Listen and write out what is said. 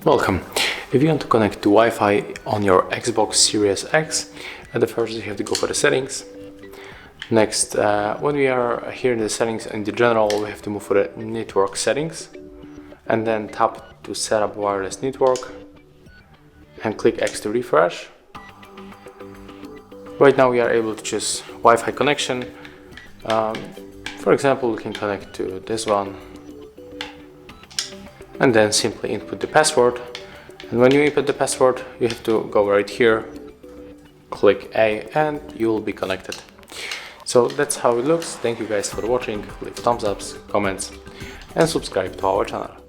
Welcome. If you want to connect to Wi-Fi on your Xbox Series X, at the first you have to go for the settings. Next, when we are here in the settings, in the general, we have to move for the network settings and then tap to set up wireless network and click X to refresh. Right now we are able to choose Wi-Fi connection. For example, we can connect to this one and then simply input the password. And when you input the password, you have to go right here, click A, and you will be connected. So that's how it looks. Thank you guys for watching. Leave thumbs ups, comments, and subscribe to our channel.